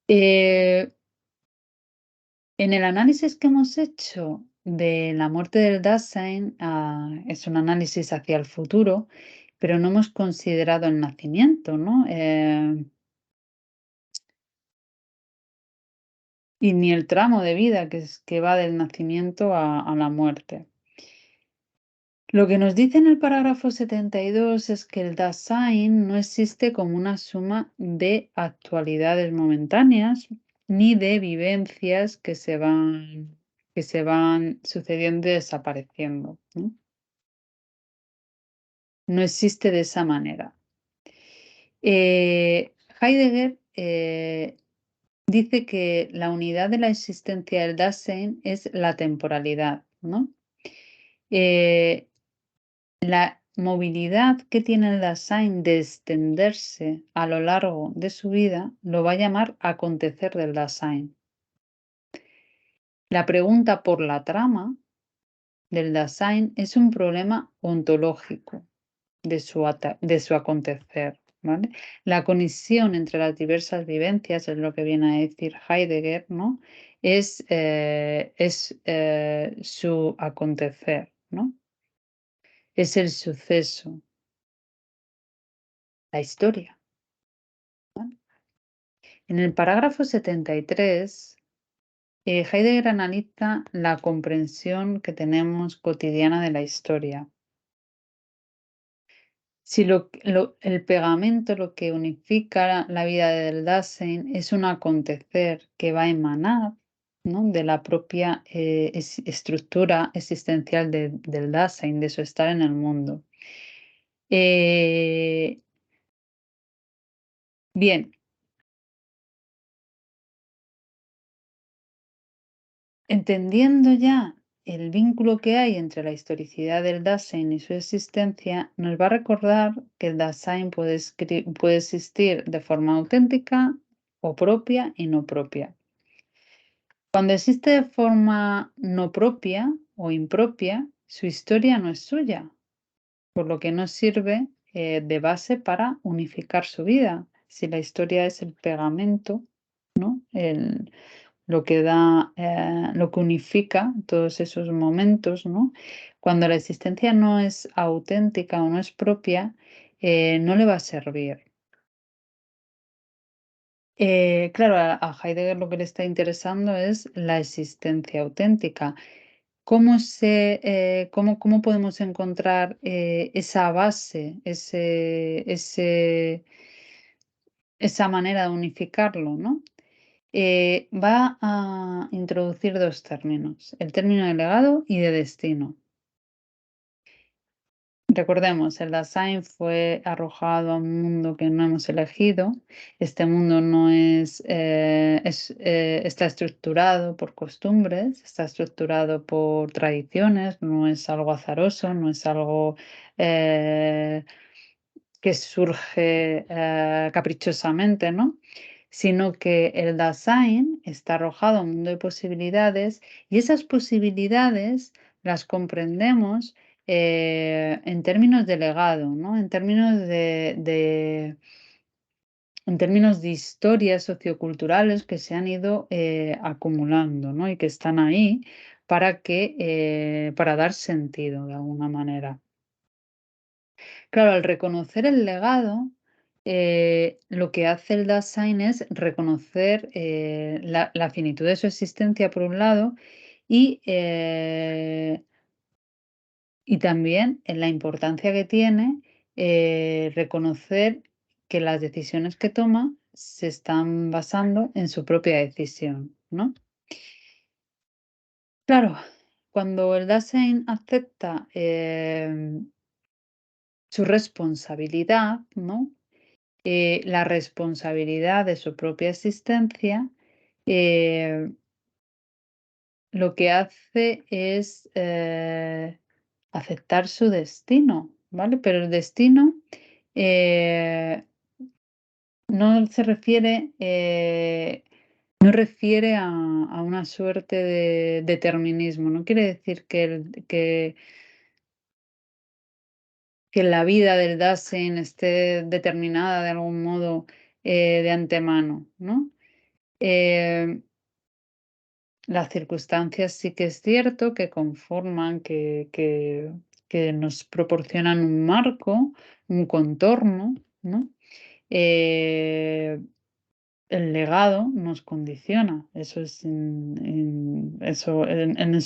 Eh, en el análisis que hemos hecho de la muerte del Dasein, es un análisis hacia el futuro, pero no hemos considerado el nacimiento, ¿no? Y ni el tramo de vida que va del nacimiento a la muerte. Lo que nos dice en el parágrafo 72 es que el Dasein no existe como una suma de actualidades momentáneas ni de vivencias que se van sucediendo y desapareciendo, ¿no? No existe de esa manera. Heidegger dice que la unidad de la existencia del Dasein es la temporalidad, ¿no? Eh, La movilidad que tiene el Dasein de extenderse a lo largo de su vida lo va a llamar acontecer del Dasein. La pregunta por la trama del Dasein es un problema ontológico de su acontecer, ¿vale? La conexión entre las diversas vivencias, es lo que viene a decir Heidegger, ¿no? Es su acontecer, ¿no? Es el suceso, la historia, ¿vale? En el parágrafo 73, Heidegger analiza la comprensión que tenemos cotidiana de la historia. Si el pegamento, lo que unifica la vida del Dasein, es un acontecer que va a emanar, ¿no?, de la propia estructura existencial del Dasein, de su estar en el mundo. Eh, bien, entendiendo ya el vínculo que hay entre la historicidad del Dasein y su existencia, nos va a recordar que el Dasein puede existir de forma auténtica o propia y no propia. Cuando existe de forma no propia o impropia, su historia no es suya, por lo que no sirve de base para unificar su vida. Si la historia es el pegamento, ¿no?, lo que unifica todos esos momentos, ¿no? Cuando la existencia no es auténtica o no es propia, no le va a servir. Claro, a Heidegger lo que le está interesando es la existencia auténtica. ¿Cómo podemos encontrar esa base, esa manera de unificarlo, ¿no? Va a introducir dos términos, el término de legado y de destino. Recordemos, el Dasein fue arrojado a un mundo que no hemos elegido. Este mundo no está estructurado por costumbres, está estructurado por tradiciones, no es algo azaroso, no es algo eh, que surge caprichosamente, ¿no? Sino que el Dasein está arrojado a un mundo de posibilidades y esas posibilidades las comprendemos en términos de legado, ¿no? En términos de historias socioculturales que se han ido acumulando, ¿no? Y que están ahí para dar sentido de alguna manera. Claro, al reconocer el legado, lo que hace el Dasein es reconocer la finitud de su existencia, por un lado, y, eh, y también en la importancia que tiene reconocer que las decisiones que toma se están basando en su propia decisión, ¿no? Claro, cuando el Dasein acepta su responsabilidad, ¿no? La responsabilidad de su propia existencia, eh, lo que hace es aceptar su destino, ¿vale? Pero el destino eh, no se refiere, no refiere a una suerte de determinismo. No quiere decir que la vida del Dasein esté determinada de algún modo de antemano, ¿no? Eh, las circunstancias sí que es cierto que conforman, que nos proporcionan un marco, un contorno, ¿no? Eh, el legado nos condiciona, eso es en eso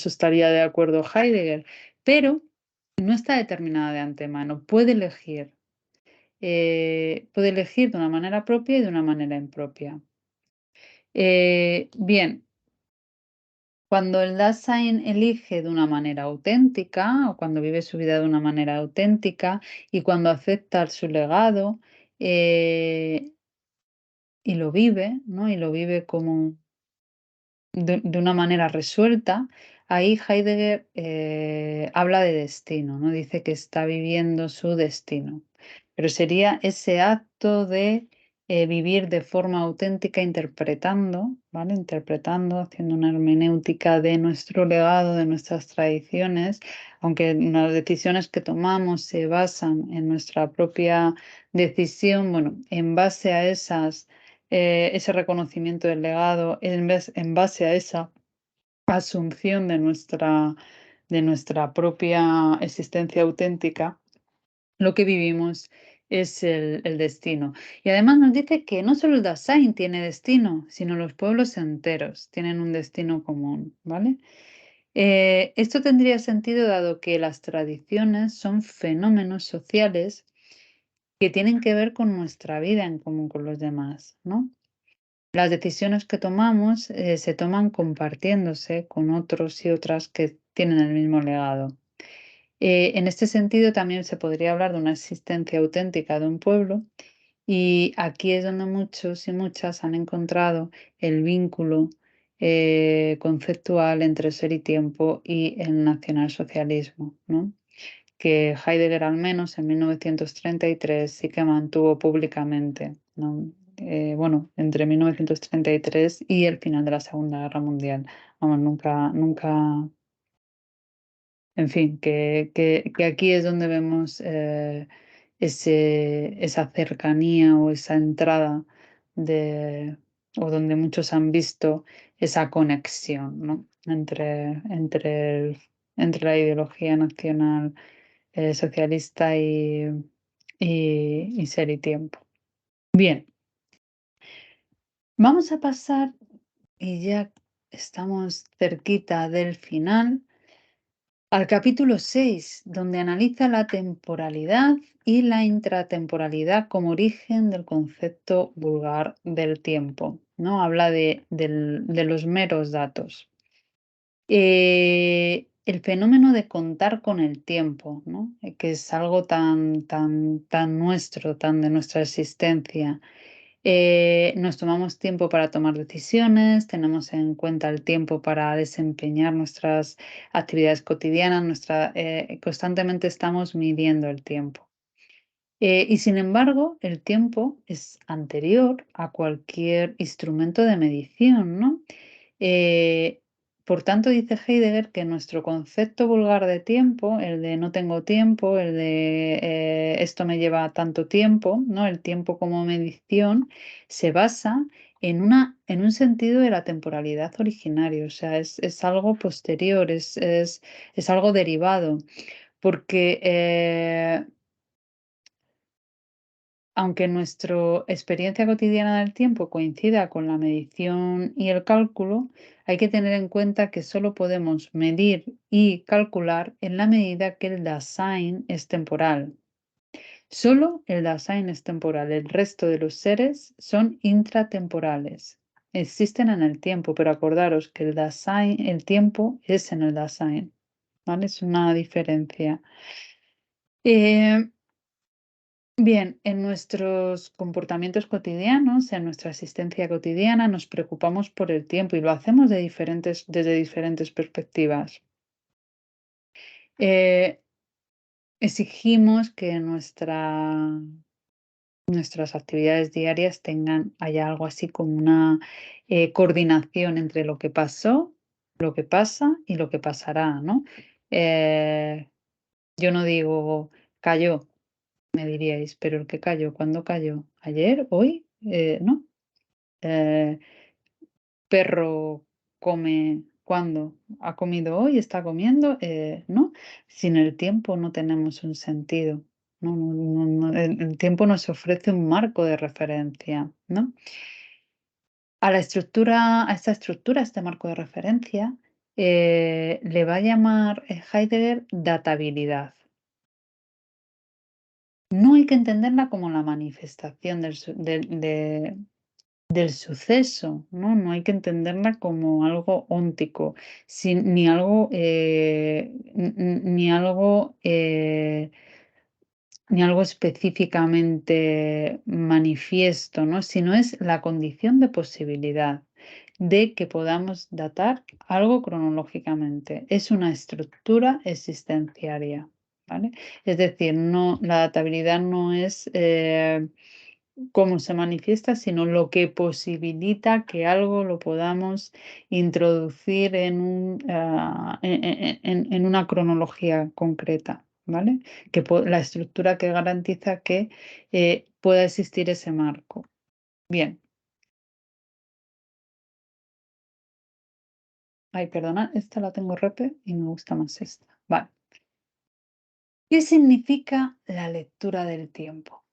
estaría de acuerdo Heidegger, pero no está determinada de antemano, puede elegir de una manera propia y de una manera impropia. Bien, cuando el Dasein elige de una manera auténtica, o cuando vive su vida de una manera auténtica, y cuando acepta su legado, eh, y lo vive, ¿no? Y lo vive como de una manera resuelta, ahí Heidegger habla de destino, ¿no? Dice que está viviendo su destino. Pero sería ese acto de vivir de forma auténtica, interpretando, ¿vale? Interpretando, haciendo una hermenéutica de nuestro legado, de nuestras tradiciones, aunque las decisiones que tomamos se basan en nuestra propia decisión, bueno, en base a ese reconocimiento del legado, en base a esa asunción de nuestra propia existencia auténtica, lo que vivimos es el destino. Y además nos dice que no solo el Dasein tiene destino, sino los pueblos enteros tienen un destino común, ¿vale? Esto tendría sentido dado que las tradiciones son fenómenos sociales que tienen que ver con nuestra vida en común con los demás, ¿no? Las decisiones que tomamos, se toman compartiéndose con otros y otras que tienen el mismo legado. En este sentido, también se podría hablar de una existencia auténtica de un pueblo, y aquí es donde muchos y muchas han encontrado el vínculo, conceptual entre ser y tiempo y el nacionalsocialismo, ¿no? Que Heidegger, al menos en 1933, sí que mantuvo públicamente, ¿no? Bueno, entre 1933 y el final de la Segunda Guerra Mundial. Vamos, nunca, en fin, que aquí es donde vemos esa cercanía o esa entrada de, o donde muchos han visto esa conexión, ¿no? Entre la ideología nacional, socialista y ser y tiempo. Bien, vamos a pasar, y ya estamos cerquita del final, al capítulo 6, donde analiza la temporalidad y la intratemporalidad como origen del concepto vulgar del tiempo, ¿no? Habla de los meros datos. El fenómeno de contar con el tiempo, ¿no? Que es algo tan nuestro, tan de nuestra existencia. Nos tomamos tiempo para tomar decisiones, tenemos en cuenta el tiempo para desempeñar nuestras actividades cotidianas, constantemente estamos midiendo el tiempo. Y sin embargo, el tiempo es anterior a cualquier instrumento de medición, ¿no? Eh, por tanto, dice Heidegger que nuestro concepto vulgar de tiempo, el de no tengo tiempo, el de esto me lleva tanto tiempo, ¿no? El tiempo como medición, se basa en un sentido de la temporalidad originario, o sea, es algo posterior, es algo derivado, porque aunque nuestra experiencia cotidiana del tiempo coincida con la medición y el cálculo, hay que tener en cuenta que solo podemos medir y calcular en la medida que el Dasein es temporal. Solo el Dasein es temporal, el resto de los seres son intratemporales. Existen en el tiempo, pero acordaros que el Dasein, el tiempo es en el Dasein, ¿vale? Es una diferencia. Eh, Bien, en nuestros comportamientos cotidianos, en nuestra existencia cotidiana, nos preocupamos por el tiempo y lo hacemos desde diferentes perspectivas. Eh, exigimos que nuestras actividades diarias haya algo así como una coordinación entre lo que pasó, lo que pasa y lo que pasará, ¿no? Eh, yo no digo cayó, me diríais, pero el que cayó, ¿cuándo cayó? ¿Ayer? ¿Hoy? ¿No? Eh, perro come cuándo, ha comido hoy, está comiendo, ¿no? Sin el tiempo no tenemos un sentido. El tiempo nos ofrece un marco de referencia, ¿no? A esta estructura, a este marco de referencia, le va a llamar Heidegger databilidad. No hay que entenderla como la manifestación del suceso, ¿no? No hay que entenderla como algo óntico, ni algo, ni algo específicamente manifiesto, ¿no? Sino es la condición de posibilidad de que podamos datar algo cronológicamente. Es una estructura existenciaria, ¿vale? Es decir, la databilidad no es cómo se manifiesta, sino lo que posibilita que algo lo podamos introducir en una cronología concreta, ¿vale? La estructura que garantiza que pueda existir ese marco. Bien. Ay, perdona, esta la tengo repe y me gusta más esta. Vale. ¿Qué significa la lectura del tiempo?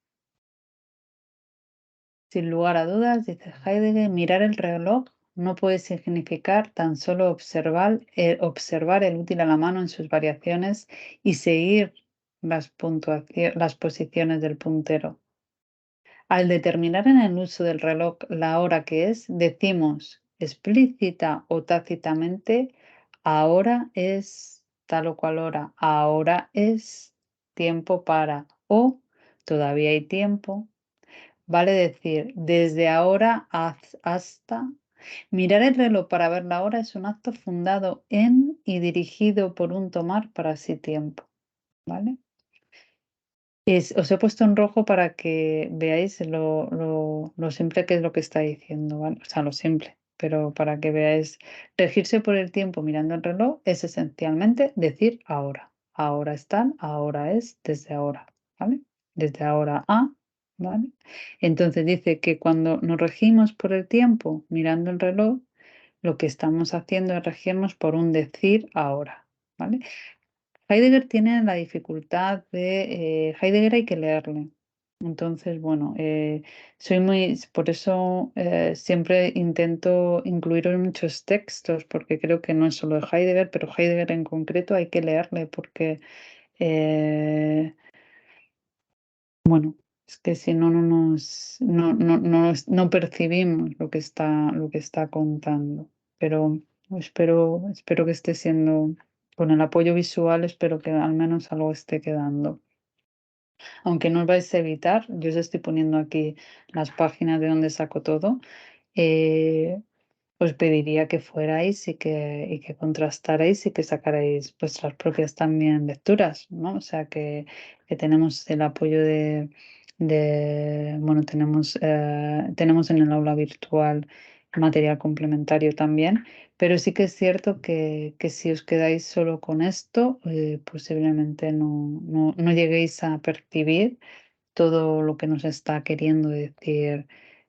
Sin lugar a dudas, dice Heidegger, mirar el reloj no puede significar tan solo observar el útil a la mano en sus variaciones y seguir las posiciones del puntero. Al determinar en el uso del reloj la hora que es, decimos explícita o tácitamente, ahora es tal o cual hora, ahora es tiempo para, o todavía hay tiempo. Vale decir, desde ahora hasta. Mirar el reloj para ver la hora es un acto fundado en y dirigido por un tomar para sí tiempo, ¿vale? Os he puesto en rojo para que veáis lo simple que es lo que está diciendo, ¿vale? O sea, lo simple, pero para que veáis, regirse por el tiempo mirando el reloj es esencialmente decir ahora. Ahora están, ahora es, desde ahora, ¿vale? Desde ahora a, ¿vale? Entonces dice que cuando nos regimos por el tiempo mirando el reloj, lo que estamos haciendo es regirnos por un decir ahora, ¿vale? Heidegger tiene la dificultad de Heidegger hay que leerle. Entonces, bueno, por eso siempre intento incluir en muchos textos, porque creo que no es solo de Heidegger, pero Heidegger en concreto hay que leerle porque, eh, bueno, es que si no, no percibimos lo que está contando. Pero espero que esté siendo, con el apoyo visual, espero que al menos algo esté quedando. Aunque no os vais a evitar, yo os estoy poniendo aquí las páginas de donde saco todo. eh, Os pediría que fuerais y que contrastarais y que sacarais vuestras propias también lecturas, ¿no? O sea, que tenemos el apoyo bueno, tenemos en el aula virtual material complementario también, pero sí que es cierto que si os quedáis solo con esto, posiblemente no lleguéis a percibir todo lo que nos está queriendo decir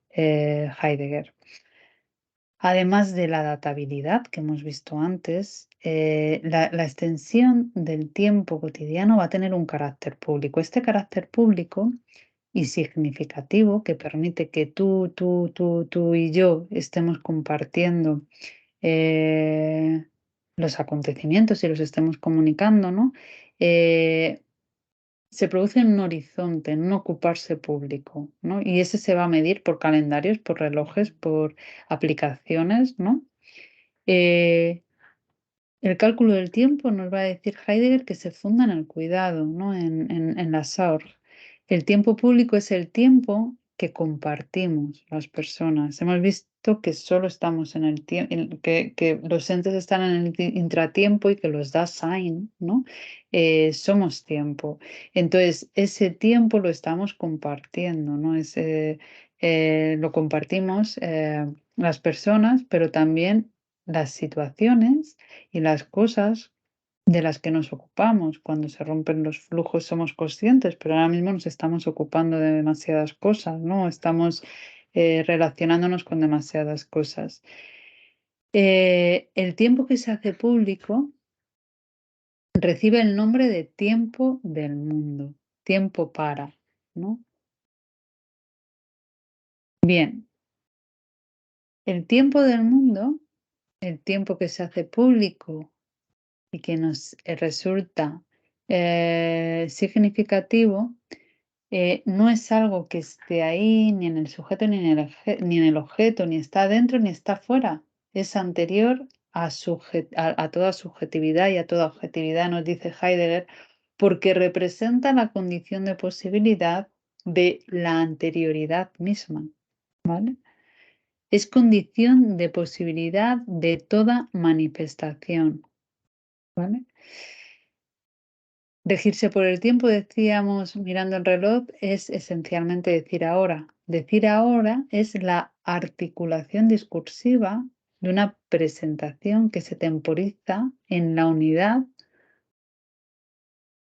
Heidegger. Además de la databilidad que hemos visto antes, la extensión del tiempo cotidiano va a tener un carácter público. Este carácter público y significativo que permite que tú y yo estemos compartiendo los acontecimientos y los estemos comunicando, ¿no? Se produce en un horizonte, en un ocuparse público, ¿no? Y ese se va a medir por calendarios, por relojes, por aplicaciones, ¿no? Eh, el cálculo del tiempo nos va a decir Heidegger que se funda en el cuidado, ¿no? En la Sorge. El tiempo público es el tiempo que compartimos las personas. Hemos visto que solo estamos en el tiempo, que los entes están en el intratiempo y que los Dasein, ¿no? Somos tiempo. Entonces, ese tiempo lo estamos compartiendo, ¿no? Lo compartimos las personas, pero también las situaciones y las cosas de las que nos ocupamos. Cuando se rompen los flujos somos conscientes, pero ahora mismo nos estamos ocupando de demasiadas cosas, ¿no? Estamos relacionándonos con demasiadas cosas. El tiempo que se hace público recibe el nombre de tiempo del mundo, tiempo para, ¿no? Bien, el tiempo del mundo, el tiempo que se hace público y que nos resulta significativo, no es algo que esté ahí ni en el sujeto ni en el objeto, ni está dentro ni está fuera. Es anterior a toda subjetividad y a toda objetividad, nos dice Heidegger, porque representa la condición de posibilidad de la anterioridad misma, ¿vale? Es condición de posibilidad de toda manifestación, ¿vale? Regirse por el tiempo, decíamos mirando el reloj, es esencialmente decir ahora. Decir ahora es la articulación discursiva de una presentación que se temporiza en la unidad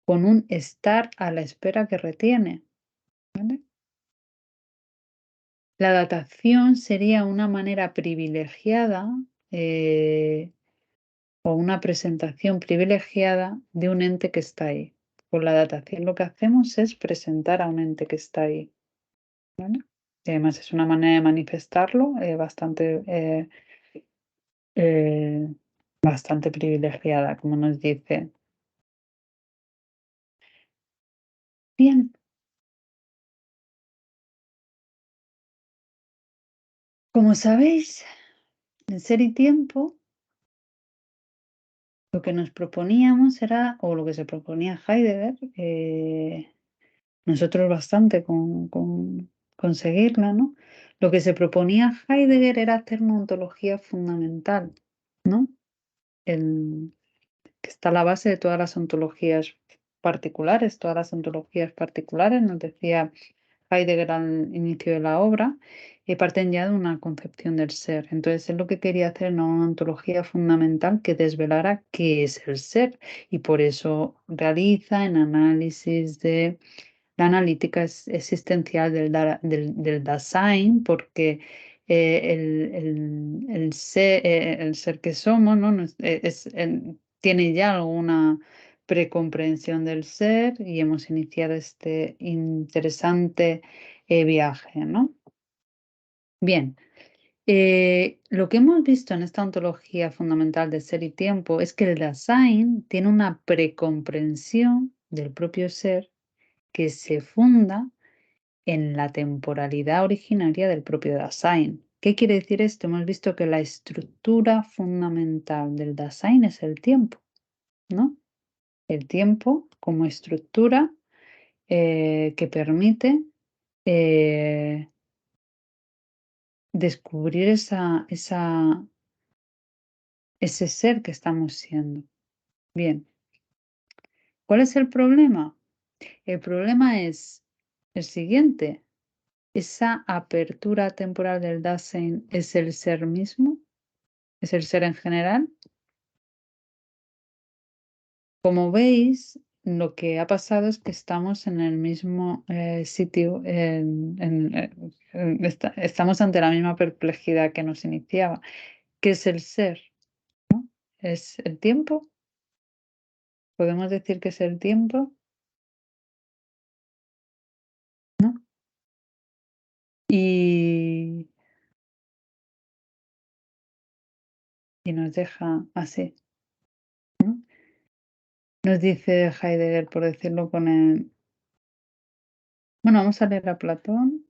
con un estar a la espera que retiene, ¿vale? La datación sería una manera privilegiada o una presentación privilegiada de un ente que está ahí. Con la datación lo que hacemos es presentar a un ente que está ahí, ¿vale? Y además es una manera de manifestarlo eh, bastante privilegiada, como nos dice. Bien, como sabéis, en Ser y Tiempo lo que nos proponíamos era, o lo que se proponía Heidegger, nosotros bastante con conseguirla, ¿no? Lo que se proponía Heidegger era hacer una ontología fundamental, ¿no? El, que está a la base de todas las ontologías particulares. Todas las ontologías particulares, nos decía Heidegger al inicio de la obra, parten ya de una concepción del ser. Entonces, él lo que quería hacer era una ontología fundamental que desvelara qué es el ser, y por eso realiza en análisis de la analítica existencial del Dasein, porque el ser que somos, ¿no? Tiene ya alguna precomprensión del ser, y hemos iniciado este interesante viaje, ¿no? Bien, lo que hemos visto en esta ontología fundamental de ser y tiempo es que el Dasein tiene una precomprensión del propio ser que se funda en la temporalidad originaria del propio Dasein. ¿Qué quiere decir esto? Hemos visto que la estructura fundamental del Dasein es el tiempo, ¿no? El tiempo como estructura que permite eh, descubrir ese ser que estamos siendo. Bien, ¿cuál es el problema? El problema es el siguiente. ¿Esa apertura temporal del Dasein es el ser mismo? ¿Es el ser en general? Como veis, lo que ha pasado es que estamos en el mismo sitio, estamos ante la misma perplejidad que nos iniciaba. ¿Qué es el ser? ¿Es el tiempo? ¿Podemos decir que es el tiempo? ¿No? Y, y nos deja así, ¿no? Nos dice Heidegger, por decirlo con el... Bueno, vamos a leer a Platón.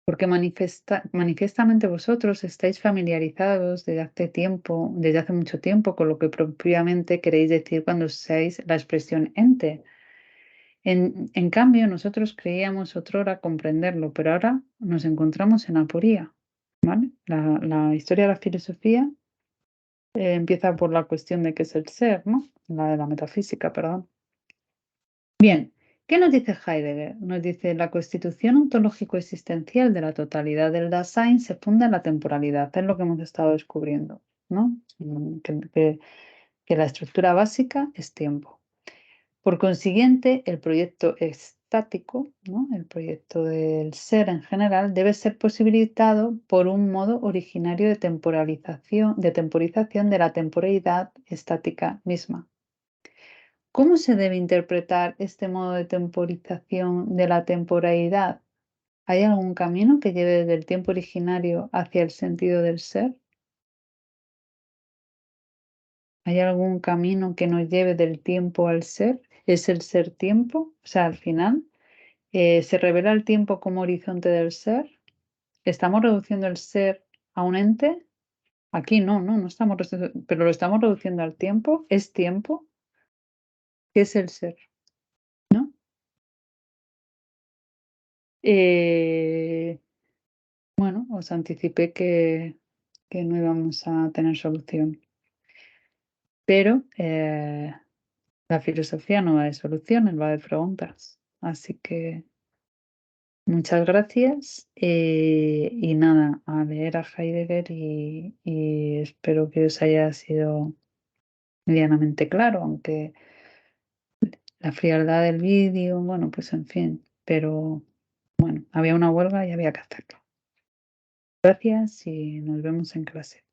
Porque manifiestamente vosotros estáis familiarizados desde hace mucho tiempo, con lo que propiamente queréis decir cuando usáis la expresión ente. En cambio, nosotros creíamos otrora comprenderlo, pero ahora nos encontramos en aporía, ¿vale? La historia de la filosofía empieza por la cuestión de qué es el ser, ¿no? La de la metafísica, perdón. Bien, ¿qué nos dice Heidegger? Nos dice: la constitución ontológico-existencial de la totalidad del Dasein se funda en la temporalidad. Es lo que hemos estado descubriendo, ¿no? Que la estructura básica es tiempo. Por consiguiente, el proyecto estático, ¿no? El proyecto del ser en general debe ser posibilitado por un modo originario de temporización de la temporalidad estática misma. ¿Cómo se debe interpretar este modo de temporización de la temporalidad? ¿Hay algún camino que lleve desde el tiempo originario hacia el sentido del ser? ¿Hay algún camino que nos lleve del tiempo al ser? ¿Es el ser tiempo? O sea, al final, ¿se revela el tiempo como horizonte del ser? ¿Estamos reduciendo el ser a un ente? Aquí no, no estamos, pero lo estamos reduciendo al tiempo. ¿Es tiempo? ¿Qué es el ser? ¿No? Eh, bueno, os anticipé que no íbamos a tener solución, pero la filosofía no va de soluciones, va de preguntas. Así que muchas gracias. Y nada, a leer a Heidegger y espero que os haya sido medianamente claro, aunque la frialdad del vídeo, bueno, pues en fin, pero bueno, había una huelga y había que hacerlo. Gracias y nos vemos en clase.